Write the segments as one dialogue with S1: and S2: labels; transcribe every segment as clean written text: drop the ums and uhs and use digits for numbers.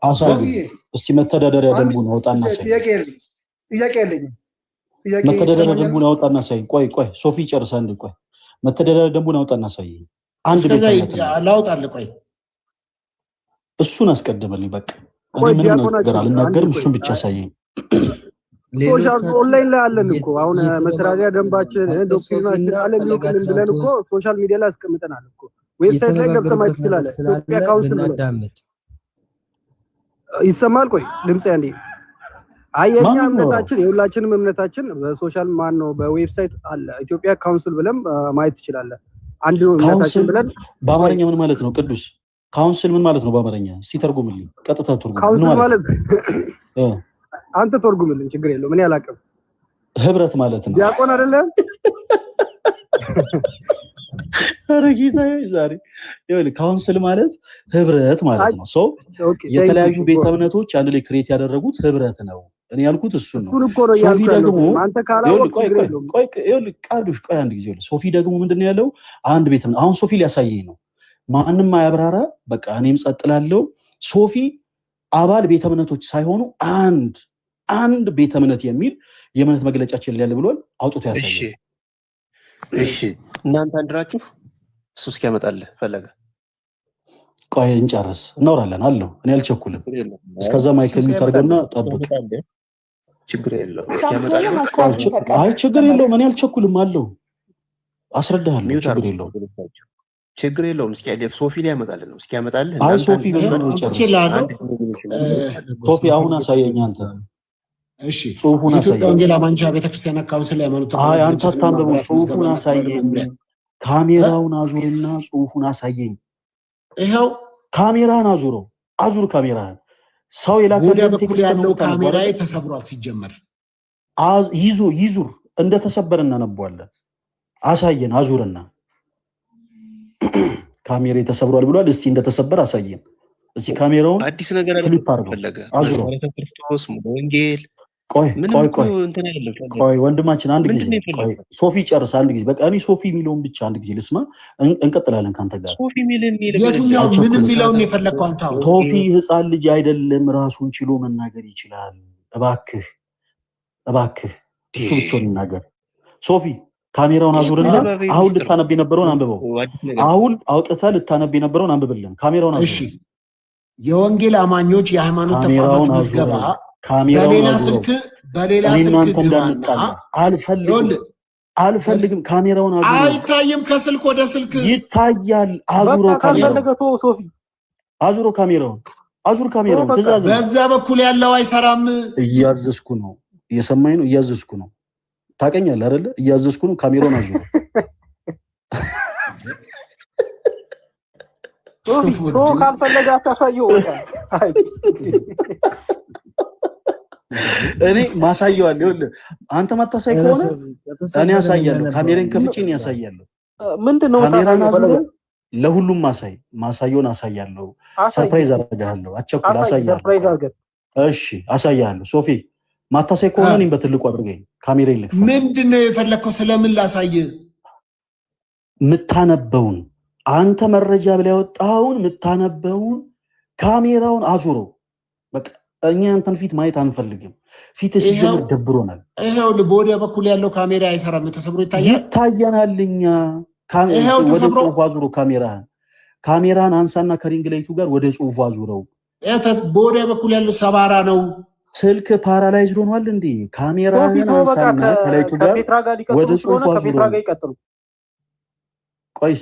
S1: አሳይ እስቲ መተዳደሪያ ደንቡን አውጣና ሳይ
S2: ጥያቄ የለኝም።
S1: መተዳደሪያ ደንቡን አውጣና ሳይ ቆይ ሶፊ ጨርሳ እንዴ ቆይ መተዳደሪያ ደንቡን አውጣና ሳይ አንድ ቤት
S3: ላውጣል ቆይ
S1: እሱን አስቀድመልኝ በቃ እኔ ምን ነገር አልናገርም እሱን ብቻ ሳይኝ
S2: ሶሻል ኦንላይን ላይ አለን እኮ አሁን መተዳደሪያ ደንባችን ዶክትሪናችን ዓለም ይወክልን ብለን እኮ ሶሻል ሚዲያ ላይ አስቀምጠናል እኮ ዌብሳይት ላይ ገብተህ ማየት ትችላለህ። ኢትዮጵያ ካውንስል ይሰማል። ቆይ ድምጽ ያንዴ አየኛ እምነታችን የሁላችንም እምነታችን በሶሻል ማን ነው በዌብሳይት አለ ኢትዮጵያ ካውንስል ብለን ማየት ትችላለህ። አንድ ነው እምነታችን ብለን
S1: በአማርኛ ምን ማለት ነው? ቅዱስ ካውንስል ምን ማለት ነው በአማርኛ? ሲተርጉምልኝ ቀጥታ ተርጉም
S2: ካውንስል ማለት አንተ ተርጉምልኝ ችግር የለውም እኔ አላውቅም።
S1: ህብረት ማለት ነው።
S2: ዲያቆን አይደለም
S1: አረጊታዬ ዛሬ ይኸውልህ ካውንስል ማለት ህብረት ማለት ነው። ሰው የተለያዩ ቤተ እምነቶች አንድ ላይ ክሬት ያደረጉት ህብረት ነው። እኔ ያልኩት እሱን ነው። ሶፊ ደግሞ
S2: አንተ ካላወቅ
S1: ይኸውልህ ቃሉሽ ቆይ አንድ ጊዜ ይኸውልህ ሶፊ ደግሞ ምንድነው ያለው አንድ ቤተ እምነት አሁን ሶፊ ሊያሳየኝ ነው። ማንንም አያብራራ በቃ እኔም ጸጥላለሁ። ሶፊ አባል ቤተ እምነቶች ሳይሆኑ አንድ ቤተ እምነት የሚል የእምነት መግለጫችን ላይ ያለ ብሏል አውጥቶ ያሳያል።
S4: እሺ እናንተ አንድራችሁ እሱ እስኪያመጣልህ ፈለገ
S1: ቆይ እንጨርስ እናወራለን አለው። እኔ አልቸኩልም። እስከዛ ማይክል ሚታርገና ጠብቅ
S4: ችግር የለውም እስኪያመጣልህ
S1: አይ ችግር የለውም እኔ አልቸኩልም አለው። አስረዳሃለሁ
S4: ችግር የለውም እስኪ ሶፊ ላይ ያመጣልህ ነው እስኪያመጣልህ
S1: አይ ሶፊ ነው ሶፊ አሁን አሳየኝ አንተ
S3: እሺ
S1: ጽሁፉን አሳየኝ።
S3: ወንጌል አማኞች ቤተክርስቲያን ካውንስል ላይ ያመኑት
S1: አይ አንተ አታንብበው ጽሁፉን አሳየኝ። ካሜራውን አዙርና ጽሁፉን አሳየኝ።
S3: ይሄው
S1: ካሜራን አዙር ካሜራን ሰው የላከልን ቴክስት
S3: ያለው ካሜራዬ ተሰብሯል። ሲጀመር
S1: ይዙር እንደተሰበረ እናነባዋለን። አሳየን አዙርና ካሜራ ተሰብሯል ብሏል። እስቲ እንደተሰበረ አሳየን። እስቲ ካሜራውን
S4: አዲስ ነገር
S1: ፈለገ አዙር
S4: ክርስቶስ ወንጌል
S1: ቆይ ወንድማችን አንድ ጊዜ ቆይ ሶፊ ጨርስ አንድ ጊዜ በቃ እኔ ሶፊ ሚለውን ብቻ አንድ ጊዜ ልስማ እንቀጥላለን ካንተ ጋር።
S4: ሶፊ ሚልን
S3: የቱኛው ምንም ሚለውን የፈለከው አንተ?
S1: ሶፊ ህፃን ልጅ አይደለም ራሱን ችሎ መናገር ይችላል። እባክህ እሱ ብቻውን ይናገር። ሶፊ ካሜራውን አዙርና አሁን ልታነብ የነበረውን አንብበው። አሁን አውጥተህ ልታነብ የነበረውን አንብብልን። ካሜራውን አዙር።
S3: እሺ የወንጌል አማኞች የሃይማኖት ተቋማት ምዝገባ በሌላ ስልክ
S1: አልፈልግም። ካሜራውን አዙር።
S3: አይታይም። ከስልክ ወደ ስልክ
S1: ይታያል። አዙሮ ካሜራውን ትእዛዝ
S3: በዛ በኩል ያለው አይሰራም።
S1: እያዘዝኩ ነው። እየሰማኝ ነው። እያዘዝኩ ነው። ታውቀኛለህ አይደለ? እያዘዝኩ ነው። ካሜራውን አዙሮ
S2: ካልፈለገ አታሳየው።
S1: እኔ ማሳየዋለሁ። ይኸውልህ አንተ ማታሳይ ከሆነ እኔ አሳያለሁ። ካሜራን ከፍቼ እኔ ያሳያለሁ።
S2: ምንድነው
S1: ካሜራን አዙሮ ለሁሉም ማሳየውን አሳያለሁ። ሰርፕራይዝ አደርጋለሁ። አቸኩል አሳያለሁ። እሺ አሳያለሁ። ሶፊ ማታሳይ ከሆነ እኔም በትልቁ አድርገኝ። ካሜራ ይልክ
S3: ምንድነው የፈለከው? ስለምን ላሳይ?
S1: ምታነበውን አንተ መረጃ ብላ ያወጣውን ምታነበውን ካሜራውን አዙሮ በቃ እኛ አንተን ፊት ማየት አንፈልግም። ፊት ሲጀምር ደብሮናል።
S3: ይሄው በወዲያ በኩል ያለው ካሜራ አይሰራም። ተሰብሮ
S1: ይታየናል። እኛ ወደ ጽሁፉ አዙሮ ካሜራን አንሳና ከሪንግ ላይቱ ጋር ወደ ጽሁፉ አዙረው።
S3: በወዲያ በኩል ያለው ሰባራ ነው።
S1: ስልክ ፓራላይዝድ ሆኗል እንዴ? ካሜራን አንሳና ከላይቱ ጋር ወደ ጽሁፉ አዙረው። ቆይ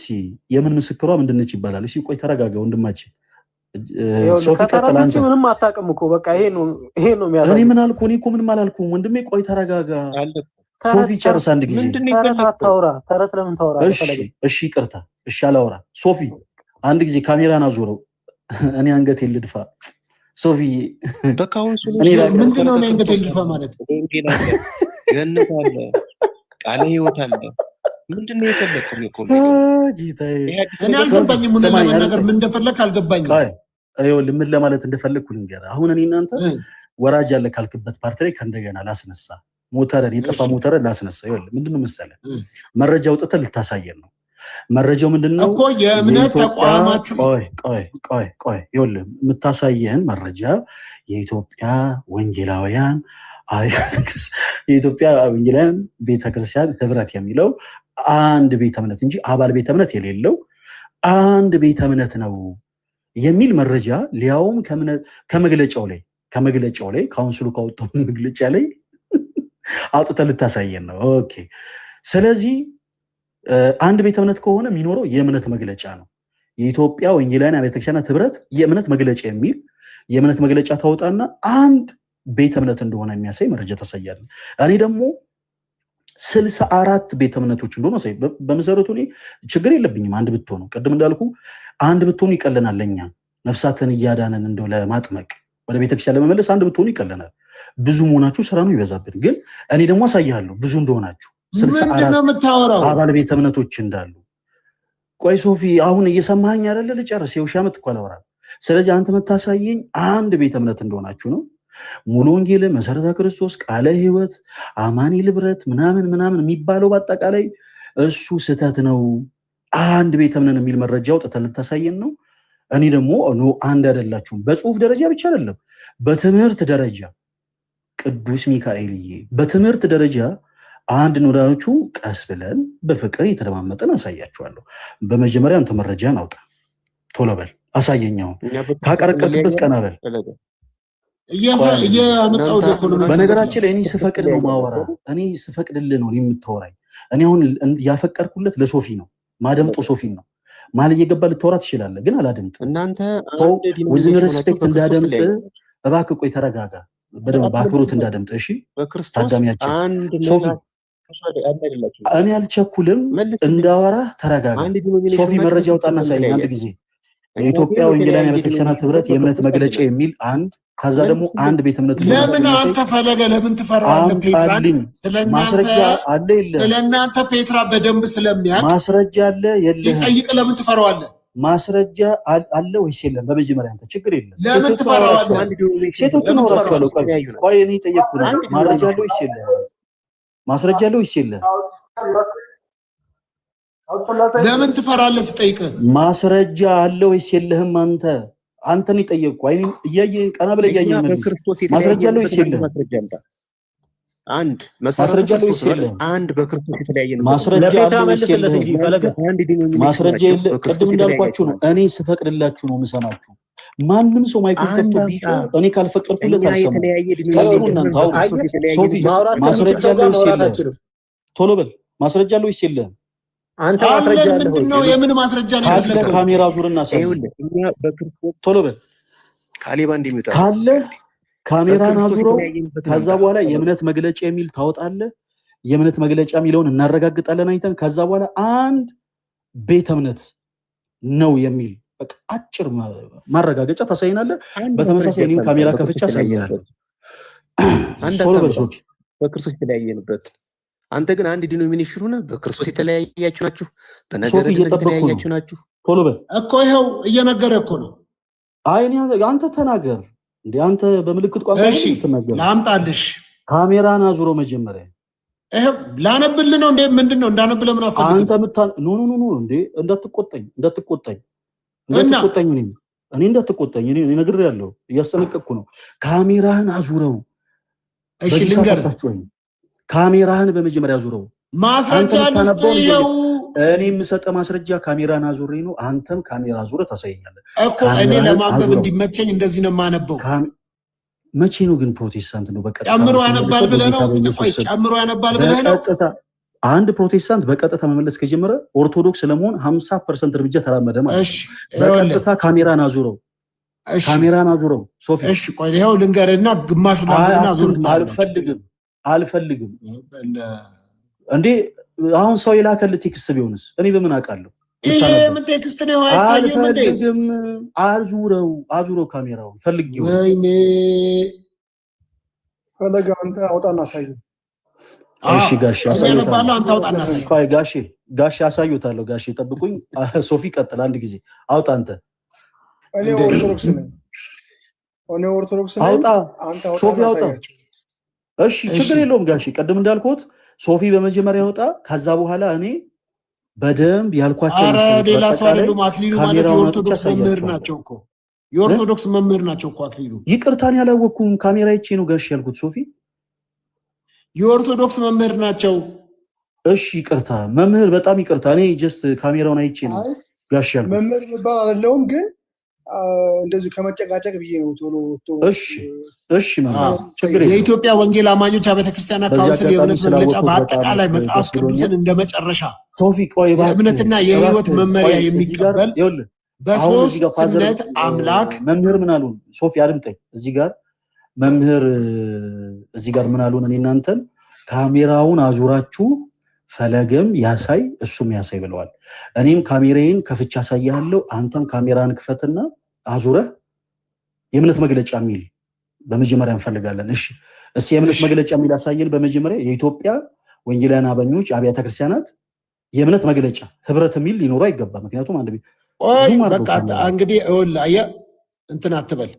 S1: የምን ምስክሯ ምንድነች ይባላል? እሺ ቆይ ተረጋጋ ወንድማችን ሶፊ ቀጥላንተ
S2: ምንም አታውቅም እኮ በቃ ይሄ ነው የሚያሳየው።
S1: እኔ ምን አልኩ? እኔ እኮ ምንም አላልኩም ወንድሜ። ቆይ ተረጋጋ ሶፊ ጨርስ አንድ ጊዜ።
S2: ተረት ለምን ታወራ?
S1: እሺ ይቅርታ። እሺ አላወራ። ሶፊ አንድ ጊዜ ካሜራን አዙረው። እኔ አንገቴን ልድፋ ሶፊ።
S4: በካውንስሉ
S3: ምንድነው አንገቴን ልድፋ ማለት?
S4: ገነት አለ ቃለ ሕይወት አለ። ምንድነው የፈለከው?
S3: እኔ አልገባኝም። ምን ለመናገር ምን እንደፈለክ አልገባኝም።
S1: ይኸውልህ ምን ለማለት እንደፈለኩ ልንገርህ። አሁን እኔ እናንተ ወራጅ ያለ ካልክበት ፓርቲ ላይ ከእንደገና ላስነሳ ሞተርን የጠፋ ሞተርን ላስነሳ። ይኸውልህ ምንድነው መሰለህ መረጃ አውጥተህ ልታሳየን ነው። መረጃው ምንድነው
S3: እኮ የእምነት ተቋማችሁ
S1: ቆይ ይኸውልህ የምታሳየን መረጃ የኢትዮጵያ ወንጌላውያን ቤተክርስቲያን ህብረት የሚለው አንድ ቤተ እምነት እንጂ አባል ቤተ እምነት የሌለው አንድ ቤተ እምነት ነው የሚል መረጃ ሊያውም ከመግለጫው ላይ ካውንስሉ ካወጣው መግለጫ ላይ አውጥተህ ልታሳየን ነው። ኦኬ ስለዚህ አንድ ቤተ እምነት ከሆነ የሚኖረው የእምነት መግለጫ ነው። የኢትዮጵያ ወንጌላውያን አብያተ ክርስቲያናት ህብረት የእምነት መግለጫ የሚል የእምነት መግለጫ ታወጣና አንድ ቤተ እምነት እንደሆነ የሚያሳይ መረጃ ታሳያለህ። እኔ ደግሞ 64 ቤተ እምነቶች እንደሆነ ሳይ በመሰረቱ እኔ ችግር የለብኝም አንድ ብትሆኑ፣ ቅድም እንዳልኩ አንድ ብትሆኑ ይቀለናል። ለኛ ነፍሳትን እያዳነን እንደው ለማጥመቅ ወደ ቤተክርስቲያን ለመመለስ አንድ ብትሆኑ ይቀለናል። ብዙ መሆናችሁ ስራ ነው ይበዛብን። ግን እኔ ደግሞ አሳያለሁ ብዙ እንደሆናችሁ 64 አባል ቤተ እምነቶች እንዳሉ። ቆይ ሶፊ አሁን እየሰማኸኝ አይደለ? ልጨርስ። የውሻ ዓመት እኮ አላወራም። ስለዚህ አንተ መታሳየኝ አንድ ቤተ እምነት እንደሆናችሁ ነው። ሙሉ ወንጌል፣ መሰረተ ክርስቶስ፣ ቃለ ሕይወት፣ አማኑኤል ህብረት ምናምን የሚባለው በአጠቃላይ እሱ ስህተት ነው። አንድ ቤተ እምነት የሚል መረጃ አውጥተህ ልታሳየን ነው። እኔ ደግሞ አንድ አይደላችሁም። በጽሁፍ ደረጃ ብቻ አይደለም፣ በትምህርት ደረጃ ቅዱስ ሚካኤልዬ በትምህርት ደረጃ አንድ ኖዳኖቹ ቀስ ብለን በፍቅር የተደማመጠን አሳያችኋለሁ። በመጀመሪያ አንተ መረጃን አውጣ፣ ቶሎ በል አሳየኛው። ካቀረቀልክበት ቀና በል። በነገራችን ላይ እኔ ስፈቅድ ነው ማወራ። እኔ ስፈቅድልህ ነው የምታወራኝ። እኔ አሁን ያፈቀድኩለት ለሶፊ ነው፣ ማደምጦ ሶፊን ነው። ማል እየገባ ልታወራ ትችላለህ፣ ግን አላደምጥም።
S4: እናንተ
S1: ዊዝን ሪስፔክት እንዳደምጥ እባክህ ቆይ ተረጋጋ፣ በደንብ በአክብሮት እንዳደምጥ። እሺ ታዳሚያችን ሶፊ እኔ አልቸኩልም፣ እንዳወራ ተረጋጋ። ሶፊ መረጃ አውጣና ሳይኝ አንድ ጊዜ የኢትዮጵያ ወንጌላውያን አብያተ ክርስቲያናት ህብረት የእምነት መግለጫ የሚል አንድ፣ ከዛ ደግሞ አንድ ቤተ እምነት።
S3: ለምን አንተ ፈለገ ለምን ትፈራዋለህ? ፔትራ
S1: ማስረጃ አለ የለ?
S3: ስለናንተ ፔትራ በደንብ ስለሚያውቅ
S1: ማስረጃ አለ የለ?
S3: ይጠይቅ። ለምን ትፈራዋለህ?
S1: ማስረጃ አለ ወይስ የለም? በመጀመሪያ አንተ ችግር የለም።
S3: ለምን ትፈራዋለህ?
S1: ሴቶችን ወራቸዋለሁ። ቆይ እኔ ጠየቅኩ ነው። ማስረጃ አለ ወይስ የለም? ማስረጃ አለ ወይስ የለም?
S3: ለምን ትፈራለህ ስጠይቅህ?
S1: ማስረጃ አለ ወይስ የለህም? አንተን የጠየቅኩ አይኔ እያየህ ቀና ብለህ እያየህ ማስረጃ አለ ወይስ የለም?
S4: አንድ
S1: ማስረጃ አለ ወይስ የለም?
S4: አንድ በክርስቶስ የተለያየ ነው።
S1: ማስረጃ አለ ወይስ የለም? ማስረጃ የለ። ቅድም እንዳልኳችሁ ነው። እኔ ስፈቅድላችሁ ነው የምሰማችሁ። ማንም ሰው ማይክሮፎን ከፍቶ ቢጮህ እኔ ካልፈቀድኩለት አልሰማም። ሶፊ ማስረጃ አለ ወይስ የለም? ቶሎ በል ማስረጃ አለ ወይስ የለም?
S2: አንተ ማስረጃ አለ
S3: ነው? የምን ማስረጃ ነው?
S1: ካሜራ ዙርና ሰው
S4: እኛ በክርስቶስ
S1: ቶሎ በል
S4: ካሌባ እንደሚወጣ
S1: ካለ ካሜራን አዙረው። ከዛ በኋላ የእምነት መግለጫ የሚል ታወጣለህ። የእምነት መግለጫ የሚለውን እናረጋግጣለን አይተን። ከዛ በኋላ አንድ ቤተ እምነት ነው የሚል በቃ አጭር ማረጋገጫ ታሳይናለህ። በተመሳሳይ እኔም ካሜራ ከፍቼ አሳይሃለሁ።
S4: በክርስቶስ የተለያየንበት አንተ ግን አንድ ዲኖሚኔሽን ሆነ በክርስቶስ የተለያያችሁ ናችሁ፣ በነገር የተለያያችሁ ናችሁ።
S1: ቶሎ በል
S3: እኮ ይኸው እየነገረ እኮ ነው።
S1: አይ አንተ ተናገር እንዴ! አንተ በምልክት ቋንቋ
S3: ትናገር። ላምጣልሽ
S1: ካሜራን አዙሮ መጀመሪያ
S3: ይሄው ላነብልህ ነው እንዴ? ምንድነው እንዳነብልህ? ምን አፈልግ
S1: አንተ ኖ እንዴ! እንዳትቆጣኝ እኔ እንዳትቆጣኝ። እኔ ነግሬሃለሁ፣ እያስጠነቀቅኩ ነው። ካሜራህን አዙረው።
S3: እሺ ልንገርህ፣
S1: ካሜራህን በመጀመሪያ አዙረው።
S3: ማስረጃ ልስጥየው።
S1: እኔ የምሰጠህ ማስረጃ ካሜራን አዙሬ ነው። አንተም ካሜራ አዙረህ ታሳየኛለህ
S3: እኮ። እኔ ለማንበብ እንዲመቸኝ እንደዚህ ነው የማነበው።
S1: መቼ ነው ግን ፕሮቴስታንት ነው በቀጥታ
S3: ጨምሮ ያነባል ብለህ ነው? ቆይ ጨምሮ ያነባል ብለህ ነው?
S1: አንድ ፕሮቴስታንት በቀጥታ መመለስ ከጀመረ ኦርቶዶክስ ለመሆን 50% እርምጃ ተራመደ ማለት ነው። በቀጥታ ካሜራን አዙረው። ካሜራን አዙረው ሶፊ።
S3: እሺ ቆይ ይኸው ልንገርህና ግማሹን
S1: አልፈልግም እንዴ! አሁን ሰው የላከልህ ቴክስት ቢሆንስ እኔ በምን አውቃለሁ?
S3: ይሄ ምን ቴክስት ነው? አይታየም እንዴ? አዙረው ካሜራውን ፈልጊው።
S2: ወይኔ ፈለገ አንተ አውጣና አሳየው።
S1: እሺ ጋሽ
S3: አሳዩታለሁ። አንተ አውጣና አሳየው።
S1: ቆይ ጋሽ አሳዩታለሁ። ጋሽ ጠብቁኝ። ሶፊ ቀጥል። አንድ ጊዜ አውጣ አንተ።
S2: እኔ ኦርቶዶክስ ነኝ።
S1: አውጣ ሶፊ አውጣ። እሺ ችግር የለውም ጋሽ። ቅድም እንዳልኩት ሶፊ በመጀመሪያ ያወጣ፣ ከዛ በኋላ እኔ በደንብ ያልኳቸው
S3: አረ ሌላ ሰው አይደሉም። አክሊሉ ማለት የኦርቶዶክስ መምህር ናቸው እኮ የኦርቶዶክስ መምህር ናቸው እኮ አክሊሉ።
S1: ይቅርታን ያላወኩም ካሜራ ይቼ ነው ጋሽ ያልኩት ሶፊ
S3: የኦርቶዶክስ መምህር ናቸው።
S1: እሺ ይቅርታ መምህር፣ በጣም ይቅርታ። እኔ ጀስት ካሜራውን አይቼ ነው ጋሽ ያልኩት።
S5: መምህር የሚባል አይደለሁም ግን እንደዚህ ከመጨቃጨቅ ብዬ ነው ቶሎ።
S1: እሺ መምህር ችግር የለም።
S3: የኢትዮጵያ ወንጌል አማኞች አብያተ ክርስቲያናት ካውንስል የእምነት መግለጫ በአጠቃላይ መጽሐፍ ቅዱስን እንደ መጨረሻ የእምነትና የህይወት መመሪያ የሚቀበል በሶስትነት አምላክ
S1: መምህር ምን አሉን? ሶፊ አድምጠኝ። እዚህ ጋር ምን አሉን? እኔ እናንተን ካሜራውን አዙራችሁ ፈለገም ያሳይ እሱም ያሳይ ብለዋል። እኔም ካሜራዬን ከፍቻ ያሳያለሁ፣ አንተም ካሜራን ክፈትና አዙረህ የእምነት መግለጫ የሚል በመጀመሪያ እንፈልጋለን። እሺ እስኪ የእምነት መግለጫ የሚል አሳየን። በመጀመሪያ የኢትዮጵያ ወንጌላውያን አማኞች አብያተ ክርስቲያናት የእምነት መግለጫ ህብረት የሚል ሊኖሩ አይገባም። ምክንያቱም አንድ
S3: በቃ እንግዲህ እንትን አትበል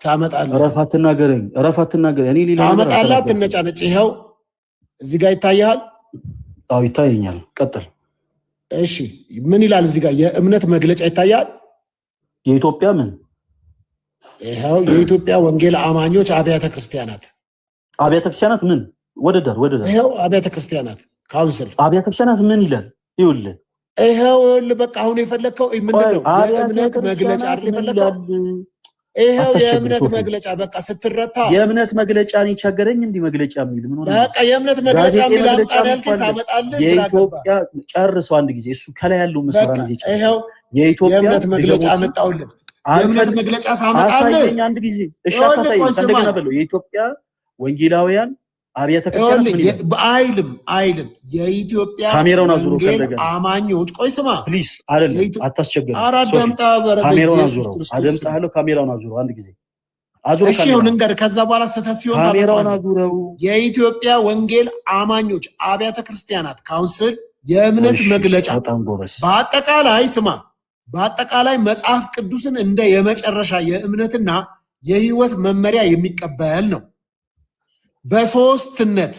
S3: ታመጣለህ።
S1: እረፍ አትናገረኝ። እኔ ሌላ
S3: ታመጣለህ፣ አትነጫነጭ። ይኸው እዚህ ጋር ይታያል።
S1: አዎ ይታየኛል። ቀጥል።
S3: እሺ ምን ይላል እዚህ ጋር? የእምነት መግለጫ ይታያል።
S1: የኢትዮጵያ ምን?
S3: ይኸው የኢትዮጵያ ወንጌል አማኞች አብያተ ክርስቲያናት
S1: ምን? ወደ ዳር
S3: ይኸው አብያተ ክርስቲያናት ካውንስል
S1: አብያተ ክርስቲያናት ምን ይላል? ይኸውልህ
S3: ይኸው በቃ አሁን የፈለግከው ምንድን ነው? የእምነት መግለጫ አይደል የፈለግከው? ይኸው የእምነት መግለጫ በቃ ስትረታ
S1: የእምነት መግለጫ ነው ቸገረኝ። እንዲህ መግለጫ የሚል ምን ሆነ?
S3: በቃ የእምነት መግለጫ የሚል አምጣን ያልከኝ ሳመጣልህ
S1: የኢትዮጵያ ጨርሰው አንድ ጊዜ እሱ ከላይ ያለው መስመር ነው።
S3: ይኸው የእምነት መግለጫ አመጣውልህ። የእምነት መግለጫ ሳመጣልህ
S1: አንድ ጊዜ እሺ፣ አታሳይ እንደገና በለው የኢትዮጵያ ወንጌላውያን አብያተ ክርስቲያናት አይልም የኢትዮጵያ
S3: ካሜራውን አዙሮ ከደገና አማኞች ቆይ ስማ
S1: ፕሊዝ አይደለም አታስቸግረኝ።
S3: አራዳምጣ
S1: ካሜራውን አዙሮ አደምጣለሁ። ካሜራውን አዙሮ አንድ ጊዜ አዙሮ
S3: እሺ፣ ይሁን እንገር ከዛ በኋላ ስህተት ሲሆን
S1: ካሜራውን አዙረው
S3: የኢትዮጵያ ወንጌል አማኞች አብያተ ክርስቲያናት ካውንስል የእምነት መግለጫ በአጠቃላይ ስማ በአጠቃላይ መጽሐፍ ቅዱስን እንደ የመጨረሻ የእምነትና የህይወት መመሪያ የሚቀበል ነው። በሶስትነት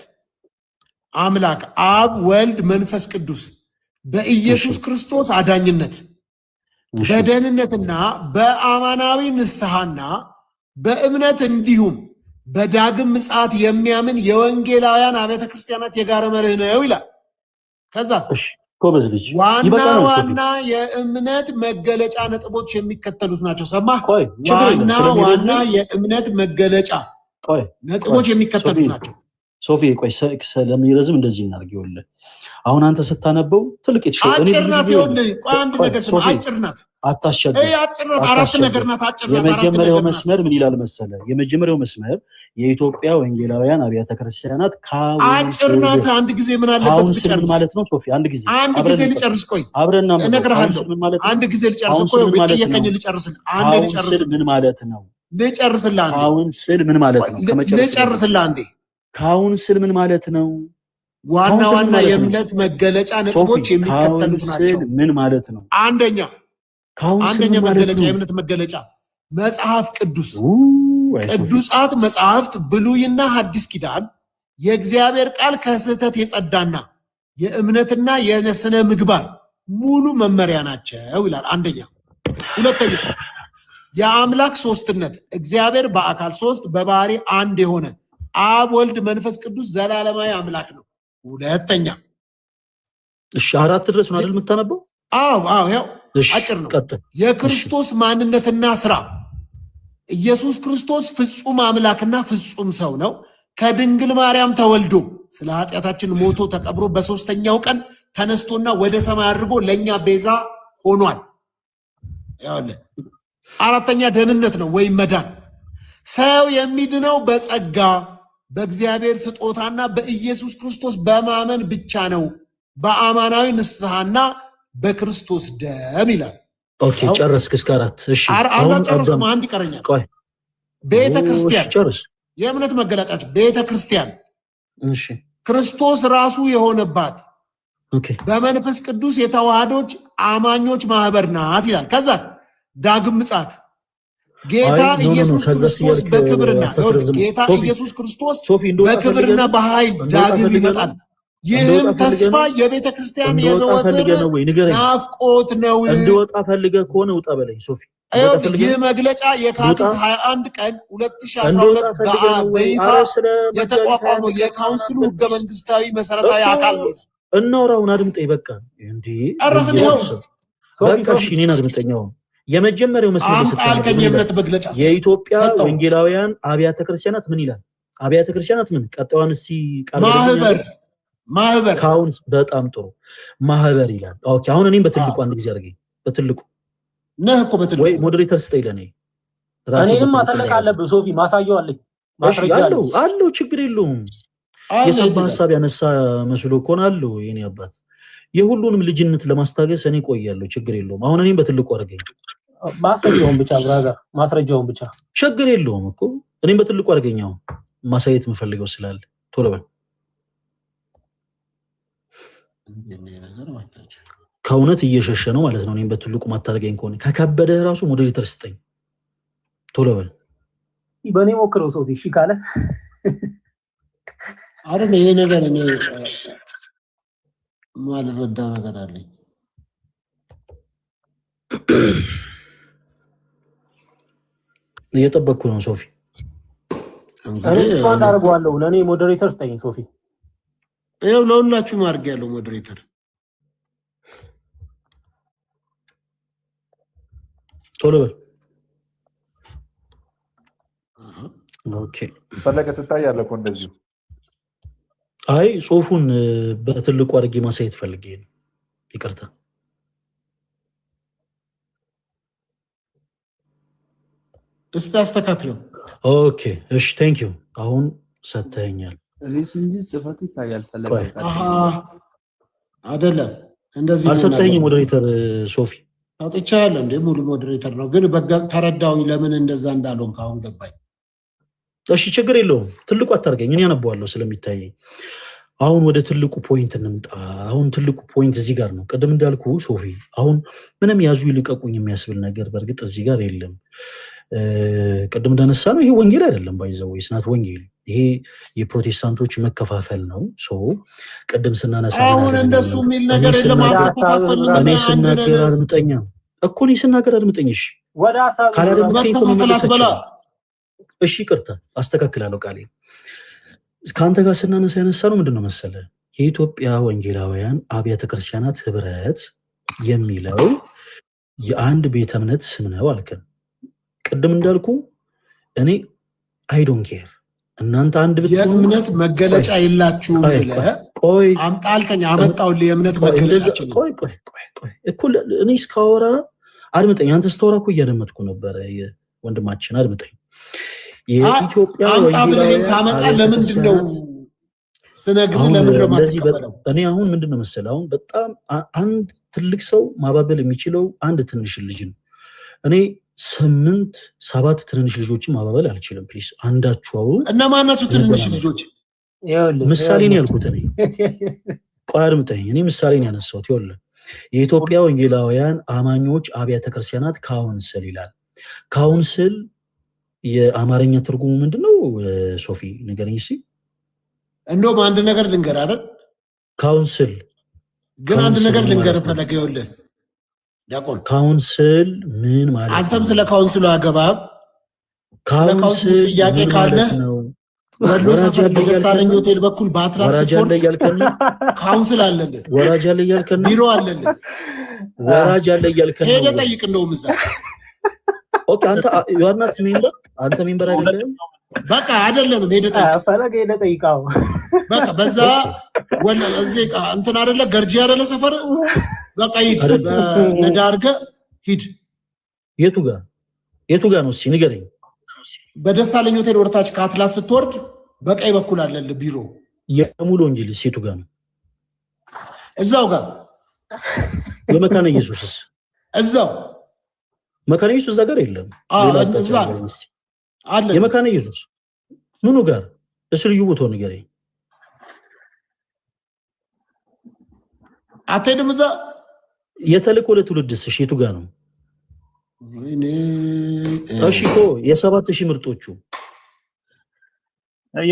S3: አምላክ አብ ወልድ መንፈስ ቅዱስ በኢየሱስ ክርስቶስ አዳኝነት በደህንነትና በአማናዊ ንስሐና በእምነት እንዲሁም በዳግም ምጽአት የሚያምን የወንጌላውያን አብያተ ክርስቲያናት የጋራ መርህ ነው ይላል። ከዛስ ዋና የእምነት መገለጫ ነጥቦች የሚከተሉት ናቸው። ሰማህ? ዋና የእምነት መገለጫ ነጥቦች የሚከተሉት ናቸው።
S1: ሶፊ ቆይ ስለሚረዝም እንደዚህ እናድርግ። ይኸውልህ አሁን አንተ ስታነበው ትልቅ
S3: አጭር ናት። ይኸውልህ ቆይ አንድ ነገር ስማ፣ አጭር ናት፣
S1: አታስቸግር።
S3: አጭር ናት፣ አራት ነገር ናት። አጭር ናት።
S1: የመጀመሪያው መስመር ምን ይላል መሰለህ? የመጀመሪያው መስመር የኢትዮጵያ ወንጌላውያን አብያተ ክርስቲያናት
S3: አጭር ናት። አንድ ጊዜ ምን አለበት ብጨርስ
S1: ማለት ነው። ሶፊ አንድ ጊዜ
S3: ልጨርስ። ቆይ
S1: አብረና
S3: እነግርሃለሁ። አንድ ጊዜ ልጨርስ። ቆይ የጠየቀኝ ልጨርስልህ። አንዴ ልጨርስልህ።
S1: ምን ማለት ነው?
S3: ልጨርስልህ። አንዴ
S1: ካውንስል ምን ማለት ነው?
S3: ልጨርስልህ። አንዴ
S1: ካውንስል ምን ማለት ነው?
S3: ዋና የእምነት መገለጫ ነጥቦች የሚከተሉት ናቸው።
S1: ምን ማለት ነው?
S3: አንደኛ መገለጫ የእምነት መገለጫ መጽሐፍ ቅዱስ፣ ቅዱሳት መጽሐፍት ብሉይና ሐዲስ ኪዳን የእግዚአብሔር ቃል ከስህተት የጸዳና የእምነትና የስነ ምግባር ሙሉ መመሪያ ናቸው ይላል። አንደኛ። ሁለተኛ የአምላክ ሶስትነት እግዚአብሔር በአካል ሶስት በባህሪ አንድ የሆነ አብ ወልድ መንፈስ ቅዱስ ዘላለማዊ አምላክ ነው። ሁለተኛ።
S1: እሺ አራት ድረስ ነው አይደል የምታነበው?
S3: አዎ ያው አጭር ነው። የክርስቶስ ማንነትና ስራ ኢየሱስ ክርስቶስ ፍጹም አምላክና ፍጹም ሰው ነው። ከድንግል ማርያም ተወልዶ ስለ ኃጢአታችን ሞቶ ተቀብሮ በሶስተኛው ቀን ተነስቶና ወደ ሰማይ አድርጎ ለኛ ቤዛ ሆኗል። ያውልህ አራተኛ ደህንነት ነው ወይም መዳን። ሰው የሚድነው በጸጋ በእግዚአብሔር ስጦታና በኢየሱስ ክርስቶስ በማመን ብቻ ነው፣ በአማናዊ ንስሐና በክርስቶስ ደም ይላል።
S1: ኦኬ ጨረስክ? እስከ አራት። እሺ
S3: ጨረስኩ። አንድ ይቀረኛል። ቤተ ክርስቲያን የእምነት መገለጫቸው ቤተ ክርስቲያን ክርስቶስ ራሱ የሆነባት በመንፈስ ቅዱስ የተዋህዶች አማኞች ማህበር ናት ይላል። ከዛስ ዳግም ምጽአት ጌታ ኢየሱስ ክርስቶስ በክብርና ጌታ ኢየሱስ ክርስቶስ በክብርና በኃይል ዳግም ይመጣል። ይህም ተስፋ የቤተ ክርስቲያን የዘወትር ናፍቆት ነው።
S1: እንደወጣ ፈልገህ ከሆነ ውጣ በለኝ ሶፊ።
S3: ይህ መግለጫ የካቲት 21 ቀን 2012 በይፋ የተቋቋመው የካውንስሉ ህገ መንግስታዊ መሰረታዊ አካል ነው።
S1: እናውራውን አድምጠኝ። በቃ እንዴ
S3: ጨረስን። ይኸው
S1: ሶፊ እኔን አድምጠኛው። የመጀመሪያው
S3: መስመር የእምነት መግለጫ
S1: የኢትዮጵያ ወንጌላውያን አብያተ ክርስቲያናት ምን ይላል? አብያተ ክርስቲያናት ምን ቀጣዩን
S3: ማህበር
S1: ካውንስ በጣም ጥሩ ማህበር ይላል። ኦኬ አሁን እኔም በትልቁ አንድ ጊዜ አድርገኝ። በትልቁ
S3: ነህ እኮ በትልቁ
S1: ወይ ሞዴሬተር ስጠኝ ለኔ።
S6: እኔንም ማተለቅ አለብህ ሶፊ። ማሳየው አለኝ ማስረጃ
S1: አለው ችግር የለውም። የሰባ ሀሳብ ያነሳ መስሎ እኮ ነው የኔ አባት። የሁሉንም ልጅነት ለማስታገስ እኔ ቆያለሁ፣ ችግር የለውም። አሁን እኔም በትልቁ አድርገኝ።
S6: ማስረጃውን ብቻ ብራዘር፣ ማስረጃውን ብቻ።
S1: ችግር የለውም እኮ እኔም በትልቁ አድርገኝ። አሁን ማሳየት የምፈልገው ስላለ ቶሎ በል። ከእውነት እየሸሸ ነው ማለት ነው። እኔም በትልቁ ማታደርገኝ ከሆነ ከከበደህ ራሱ ሞዴሬተር ስጠኝ። ቶሎ በል።
S6: በእኔ ሞክረው ሶፊ። እሺ ካለ
S3: አይደል ይሄ ነገር እኔ ማልረዳ ነገር አለኝ።
S1: እየጠበቅኩ ነው ሶፊ።
S6: እኔ ስማት አድርገዋለሁ። ለእኔ ሞዴሬተር ስጠኝ ሶፊ።
S3: ይኸው ለሁላችሁም አድርጌያለሁ ሞዴሬተር።
S1: ቶሎ በል። ኦኬ
S7: ፈለገ ትታያለህ እኮ እንደዚሁ።
S1: አይ ጽሁፉን በትልቁ አድርጌ ማሳየት ፈልጌ ነው። ይቅርታ።
S3: እስቲ አስተካክለው።
S1: ኦኬ እሺ ቴንክ ዩ። አሁን ሰተኛል።
S8: ሪስ እንጂ ጽፈቱ ይታያል። ፈለገ
S3: አይደለም እንደዚህ
S1: አልሰጠኝም ሞዴሬተር ሶፊ።
S3: አጥቻለሁ እንዴ ሙሉ ሞዴሬተር ነው ግን ተረዳውኝ ለምን እንደዛ እንዳለው ካሁን ገባኝ።
S1: እሺ ችግር የለውም። ትልቁ አታርገኝ፣ እኔ አነባዋለሁ ስለሚታየኝ። አሁን ወደ ትልቁ ፖይንት እንምጣ። አሁን ትልቁ ፖይንት እዚህ ጋር ነው። ቅድም እንዳልኩ ሶፊ፣ አሁን ምንም ያዙ ይልቀቁኝ የሚያስብል ነገር በእርግጥ እዚህ ጋር የለም። ቅድም እንደነሳ ነው ይሄ ወንጌል አይደለም፣ ባይዘው ስናት ወንጌል ይሄ የፕሮቴስታንቶች መከፋፈል ነው። ቅድም ስናነሳ
S3: አሁን እንደሱ የሚል ነገር የለም።
S1: እኔ ስናገር አድምጠኛ እኮ እኔ ስናገር አድምጠኝ። እሺ
S6: ወደ ሐሳብ
S3: መከፋፈላት በላ
S1: እሺ ይቅርታ አስተካክላለሁ ቃሌ። ከአንተ ጋር ስናነሳ ያነሳ ነው ምንድነው መሰለ የኢትዮጵያ ወንጌላውያን አብያተ ክርስቲያናት ህብረት የሚለው የአንድ ቤተ እምነት ስም ነው አልከን። ቅድም እንዳልኩ እኔ አይ ዶንት ኬር እናንተ አንድ ብትሆኑ
S3: የእምነት መገለጫ የላችሁም ብለህ
S1: ቆይ
S3: አምጣልከኝ። አመጣውልህ የእምነት መገለጫችን
S1: ቆይ እኮ እኔ እስካወራ አድምጠኝ። አንተ ስታወራ እኮ እያደመጥኩ ነበረ። ወንድማችን አድምጠኝ። የኢትዮጵያ
S3: ወንጌላውያን ሳመጣ ለምንድን ነው ስነግርህ ለምንድን ነው የማትቀበለው?
S1: እኔ አሁን ምንድነው መሰለህ አሁን በጣም አንድ ትልቅ ሰው ማባበል የሚችለው አንድ ትንሽ ልጅ ነው። እኔ 7 ትንንሽ ልጆችን ማባበል አልችልም። ፕሊዝ አንዳችሁ አውሩ።
S3: እነማን ናቸው ትንንሽ ልጆች?
S1: ምሳሌ ነው ያልኩት እኔ። ቆይ አድምጠኝ። እኔ ምሳሌ ነው ያነሳሁት። ይኸውልህ የኢትዮጵያ ወንጌላውያን አማኞች አብያተ ክርስቲያናት ካውንስል ይላል። ካውንስል የአማርኛ ትርጉሙ ምንድነው? ሶፊ ንገረኝ እስኪ።
S3: እንደውም አንድ ነገር ልንገር አይደል?
S1: ካውንስል
S3: ግን አንድ ነገር ልንገር ፈለገ። ይኸውልህ ዲያቆን
S1: ካውንስል ምን ማለት ነው?
S3: አንተም ስለ ካውንስሉ አገባብ ካውንስሉ ጥያቄ ካለ ወሎ ሰፈር በደሳለኝ ሆቴል በኩል በአትላስ ስፖርት ካውንስል አለልን።
S1: ወራጅ አለ እያልከን ነው?
S3: ቢሮ አለልን።
S1: ወራጅ አለ እያልከን ነው?
S3: ሄደህ ጠይቅ። እንደውም እዛ
S1: ኦኬ አንተ ዮሐንስ ሜምበር አንተ ሜምበር አይደለም።
S3: በቃ አይደለም። ሄደህ ጠይቅ።
S6: ፈለገ ሄደህ ጠይቃው።
S3: በቃ በዛ ወለ እዚህ እንትን አይደለ ገርጂ አይደለ ሰፈር በቃ ሂድ። በነዳ አድርገህ ሂድ።
S1: የቱ ጋር ነው እስኪ ንገረኝ።
S3: በደሳለኝ ሆቴል ወርታች ከአትላት ስትወርድ በቀኝ በኩል አለልህ ቢሮ።
S1: የሙሉ ወንጌል የቱ ጋር ነው?
S3: እዛው ጋር።
S1: የመካነ ኢየሱስስ?
S3: እዛው
S1: መካነ ኢየሱስ እዛ ጋር የለም።
S3: እዛ አለ።
S1: የመካነ ኢየሱስ ምኑ ጋር? እሱ ልዩ ቦታው ንገረኝ።
S3: አትሄድም እዛ?
S1: የተልእኮ ለትውልድስ የቱ ጋር ነው? እሺ ቶ የ7,000 ምርጦቹ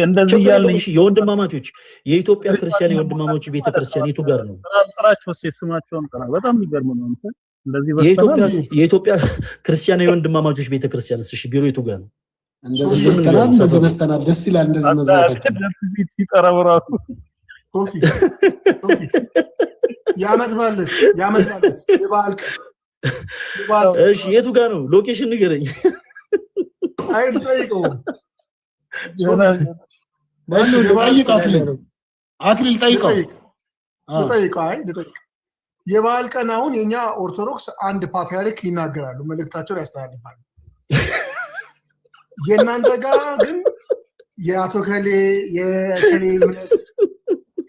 S9: እንደዚህ ያለኝ
S1: የወንድማማቾች የኢትዮጵያ ክርስቲያን የወንድማማቾች ቤተክርስቲያን የቱ ጋር ነው?
S9: ጥራቸው ስማቸውን ቀራ በጣም ይገርም ነው። እንደዚህ
S1: የኢትዮጵያ ክርስቲያን የወንድማማቾች ቤተክርስቲያን እሺ ቢሮ የቱ ጋር ነው?
S3: እንደዚህ በስተናል ደስ ይላል። እንደዚህ መብዛታቸው
S9: ሲጠራው ራሱ
S5: ኮፊ ያመጣለት የበዓል ቀን
S1: እሺ የቱ ጋር ነው? ሎኬሽን ንገረኝ።
S5: አይ ጠይቀው
S3: አክሊል ጠይቀው።
S5: የበዓል ቀን አሁን የኛ ኦርቶዶክስ አንድ ፓትርያርክ ይናገራሉ፣ መልእክታቸውን ያስተላልፋሉ። የእናንተ ጋር ግን የአቶ ከሌ የከሌ እምነት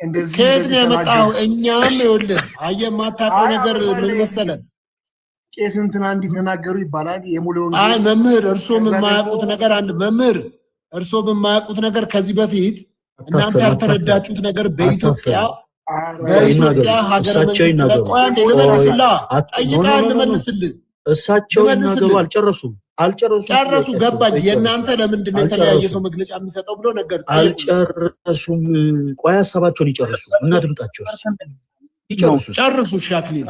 S5: እንደዚህ
S3: ከየት ነው የመጣው? እኛም ይኸውልህ አየህ የማታውቀው ነገር ምን መሰለህ?
S5: ቄስ እንትና እንዲተናገሩ ይባላል። የሙሉ
S3: አይ መምህር እርሶም የማያውቁት ነገር አንድ መምህር እርሶም የማያውቁት ነገር ከዚህ በፊት እናንተ ያልተረዳችሁት ነገር በኢትዮጵያ ሀገረ መንግስት ለቆያ ልመልስላ ጠይቃ ልመልስልህ።
S1: እሳቸው ይናገሩ አልጨረሱ
S3: ገባኝ። የእናንተ ለምንድን ነው የተለያየ ሰው መግለጫ የሚሰጠው ብሎ ነገር
S1: አልጨረሱም። ቆይ ሀሳባቸውን ይጨርሱ እና ድምጣቸው
S3: ጨርሱ። ሻክሊል